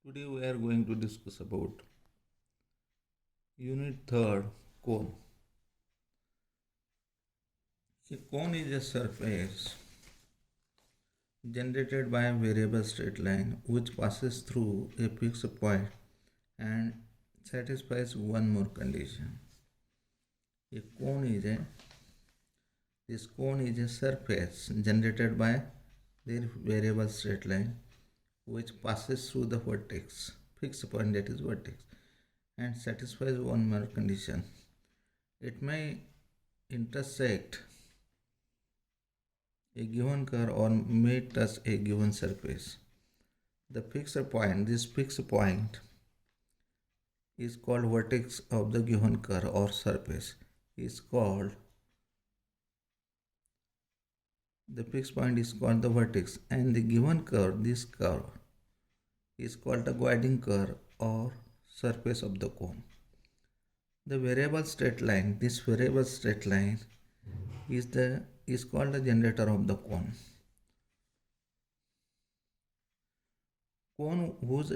Today we are going to discuss about Unit 3rd cone. A cone is a surface generated by a variable straight line which passes through a fixed point and satisfies one more condition. A cone is a this cone is a surface generated by the variable straight line which passes through the vertex, fixed point, that is vertex, and satisfies one more condition. It may intersect a given curve or may touch a given surface. This fixed point is called vertex of the given curve or surface. The fixed point is called the vertex, and the given curve, this curve, is called the guiding curve or surface of the cone. The variable straight line, this variable straight line is called the generator of the cone. Cone whose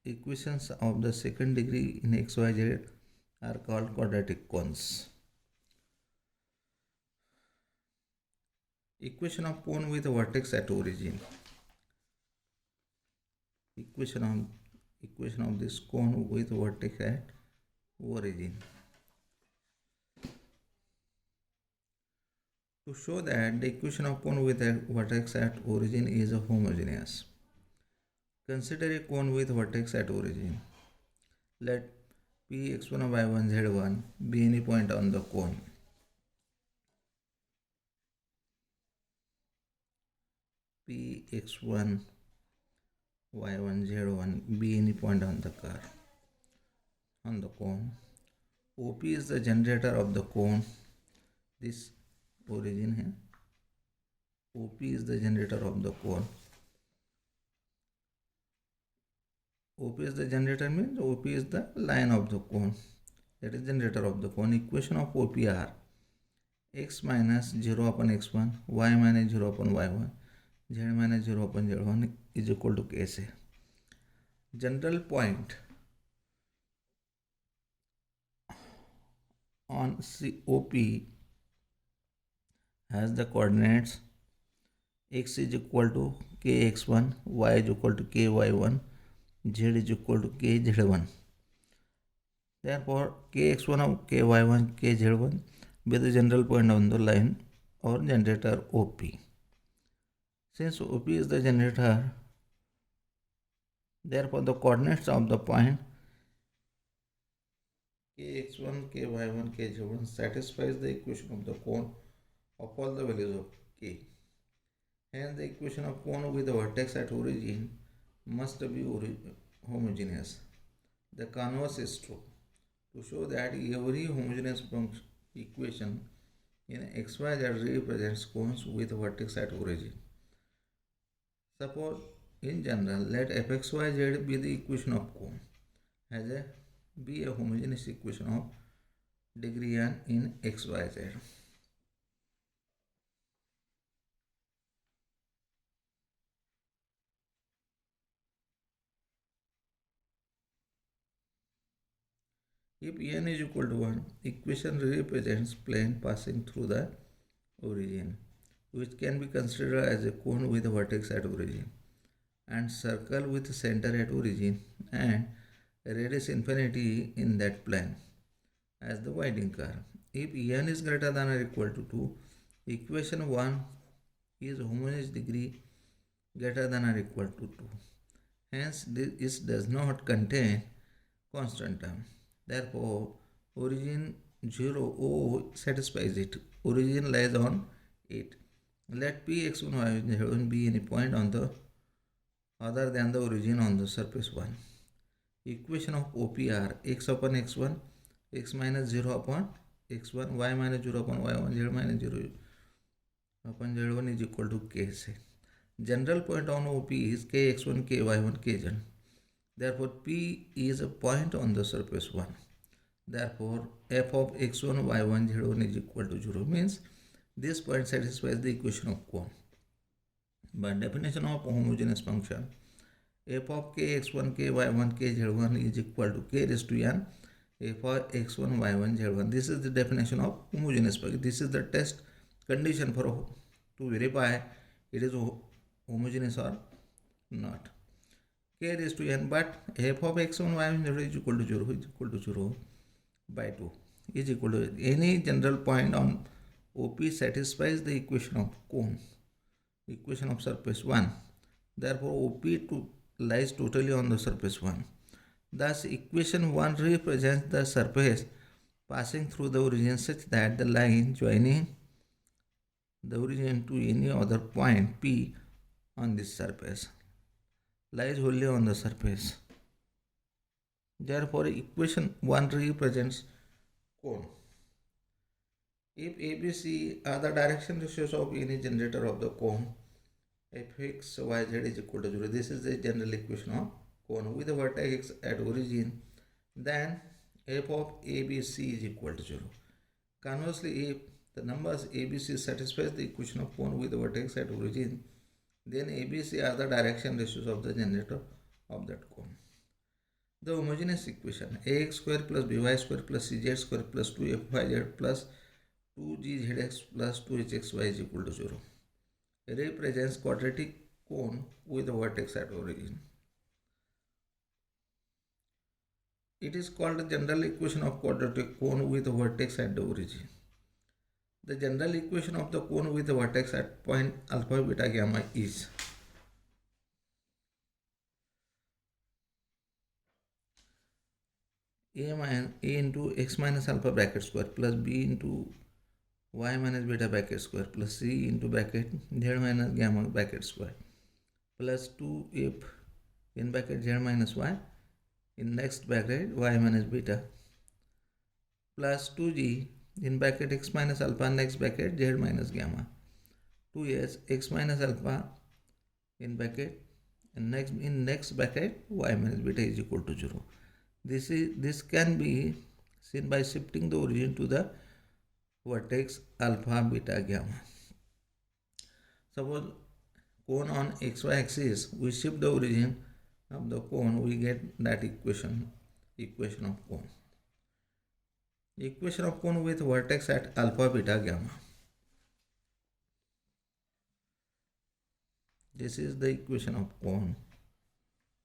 equations of the second degree in xyz are called quadratic cones. Equation of cone with vertex at origin. Equation of this cone with vertex at origin. To show that the equation of cone with a vertex at origin is homogeneous, consider a cone with vertex at origin. Let P x1 y1 z1 be any point on the cone. P x1 y1 z1 be any point on the curve on the cone. OP is the generator of the cone. This origin है. OP is the generator of the cone. OP is the generator means OP is the line of the cone, that is generator of the cone. Equation of OP are x minus 0 upon x1, y minus 0 upon y1, z minus 0 upon z1 is equal to k. General point on COP has the coordinates x is equal to kx1, y is equal to ky1, z is equal to kz1. Therefore, kx1 of ky1, kz1 be the general point on the line or generator OP. Since OP is the generator, therefore the coordinates of the point kx1, ky1, kz1 satisfies the equation of the cone of all the values of k. Hence, the equation of cone with the vertex at origin must be homogeneous. The converse is true. To show that every homogeneous equation in xyz represents cones with vertex at origin. Suppose in general let fxyz be the equation of cone, be a homogeneous equation of degree n in xyz. If n is equal to 1, equation represents plane passing through the origin, which can be considered as a cone with a vertex at origin, and circle with center at origin and radius infinity in that plane as the guiding curve. If n is greater than or equal to 2, equation 1 is homogeneous degree greater than or equal to 2. Hence, this does not contain constant term. Therefore, origin 0 O satisfies it. Origin lies on 8. Let P x1 y1 be any point on the other than the origin on the surface 1. Equation of OP are x upon x1, x minus 0 upon x1, y minus 0 upon y1, z minus 0 upon z1 is equal to k. General point on OP is kx1, ky1, kz. Therefore, P is a point on the surface 1. Therefore, f of x1, y1, z1 is equal to 0 means this point satisfies the equation of cone. By definition of homogeneous function, f of k x1 k y1 k z1 is equal to k raised to n f of x1 y1 z1. This is the definition of homogeneous package. This is the test condition for to verify it is homogeneous or not. K raised to n, but f of x1 y1 z1 is equal to 0 is equal to 0 by 2 is equal to any general point on OP satisfies the equation of cone, equation of surface 1. Therefore, OP lies totally on the surface 1. Thus, equation 1 represents the surface passing through the origin such that the line joining the origin to any other point P on this surface lies wholly on the surface. Therefore, equation 1 represents cone. If ABC are the direction ratios of any generator of the cone, fx yz is equal to 0. This is the general equation of cone with the vertex at origin. Then f of ABC is equal to 0. Conversely, if the numbers ABC satisfies the equation of cone with the vertex at origin, then ABC are the direction ratios of the generator of that cone. The homogeneous equation ax square plus by square plus cz square plus 2fyz plus 2gzx plus 2hxy is equal to 0 represents quadratic cone with a vertex at origin. It is called the general equation of quadratic cone with a vertex at the origin. The general equation of the cone with a vertex at point alpha, beta, gamma is a into x minus alpha bracket square plus b into y minus beta bracket square plus c into bracket z minus gamma bracket square plus 2f in bracket z minus y in next bracket y minus beta plus 2g in bracket x minus alpha next bracket z minus gamma 2s x minus alpha in bracket and next bracket y minus beta is equal to 0. This can be seen by shifting the origin to the vertex alpha, beta, gamma. Suppose cone on xy axis, we shift the origin of the cone, we get that equation of cone. Equation of cone with vertex at alpha, beta, gamma. This is the equation of cone.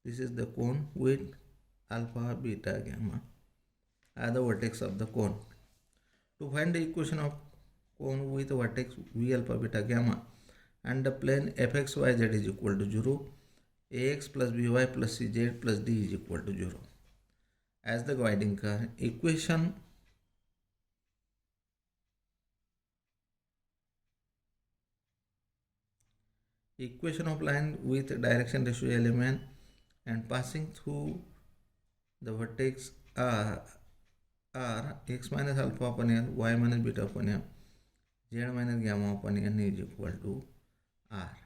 This is the cone with alpha, beta, gamma are the vertex of the cone. To find the equation of cone with vertex v alpha, beta, gamma and the plane fx y z is equal to 0, ax plus by plus cz plus d is equal to 0 as the guiding curve. Equation of line with direction ratio element and passing through the vertex are x minus alpha upon n, y minus beta upon n, z minus gamma upon n is equal to r.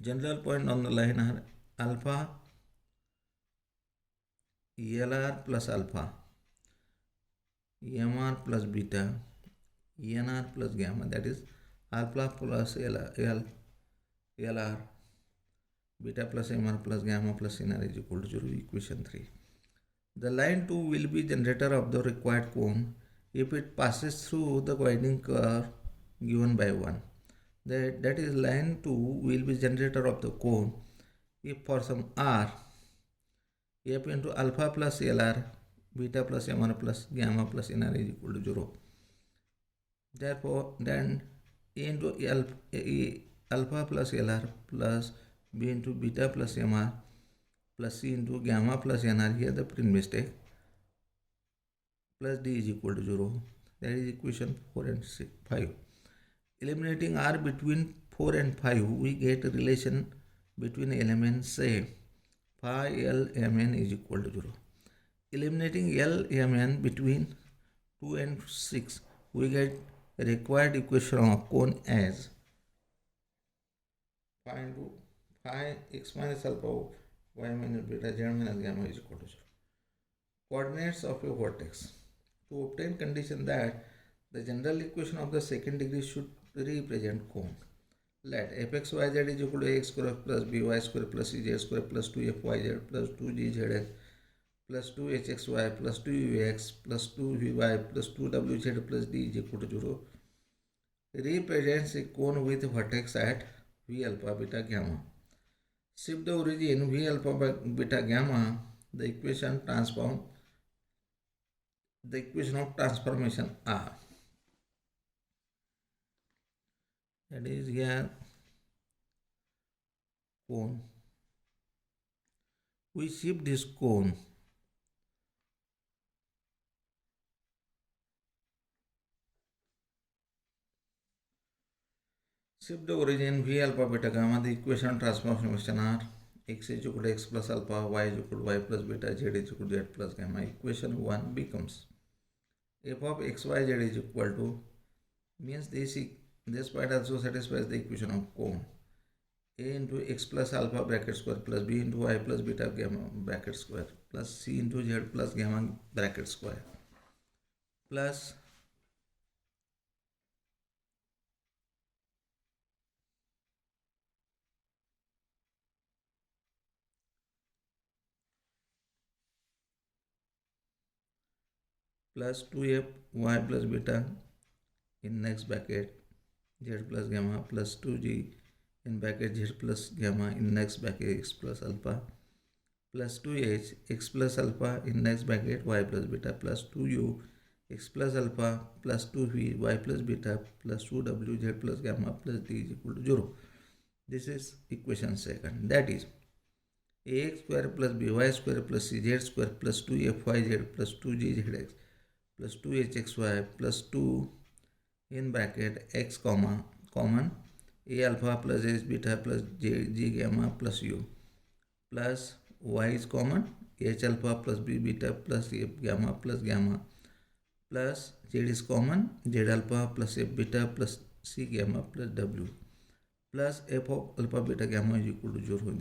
General point on the line are alpha, LR plus alpha, MR plus beta, NR plus gamma, that is alpha plus LR, beta plus MR plus gamma plus NR is equal to 0, equation 3. The line 2 will be generator of the required cone if it passes through the guiding curve given by 1. That is line 2 will be generator of the cone if for some r, f into alpha plus LR, beta plus MR plus gamma plus NR is equal to 0. Therefore, then a into alpha plus LR plus b into beta plus MR plus c into gamma plus NR, here the print mistake, plus d is equal to 0. That is equation 4 and 5. Eliminating r between 4 and 5, we get a relation between elements, say phi L Mn is equal to 0. Eliminating L Mn between 2 and 6, we get a required equation of cone as phi into phi x minus alpha y minus beta z minus gamma is equal to 0. Coordinates of a vertex. To obtain condition that the general equation of the second degree should represent cone, Let fx yz is equal to ax square plus by square plus z square plus 2fyz plus 2gzx plus 2hxy plus 2ux plus 2vy plus 2wz plus d is equal to 0 represents a cone with vertex at v alpha beta gamma. Shift the origin v alpha beta gamma, the equation of transformation R. That is here cone. We shift this cone shift the origin v alpha beta gamma, the equation transformation R. X is equal to x plus alpha, y is equal to y plus beta, z is equal to z plus gamma. Equation 1 becomes f of xyz is equal to, means this part also satisfies the equation of cone. A into x plus alpha bracket square plus b into y plus beta gamma bracket square plus c into z plus gamma bracket square plus plus 2f y plus beta in next bracket z plus gamma plus 2g in bracket z plus gamma in next bracket x plus alpha plus 2h x plus alpha in next bracket y plus beta plus 2u x plus alpha plus 2v y plus beta plus 2w z plus gamma plus d is equal to 0. This is equation second. That is ax square plus by square plus cz square plus 2fyz plus 2gzx plus 2hxy plus 2 in bracket x comma common a alpha plus h beta plus g gamma plus u plus y is common h alpha plus b beta plus f gamma plus gamma plus z is common z alpha plus f beta plus c gamma plus w plus f of alpha beta gamma is equal to 0.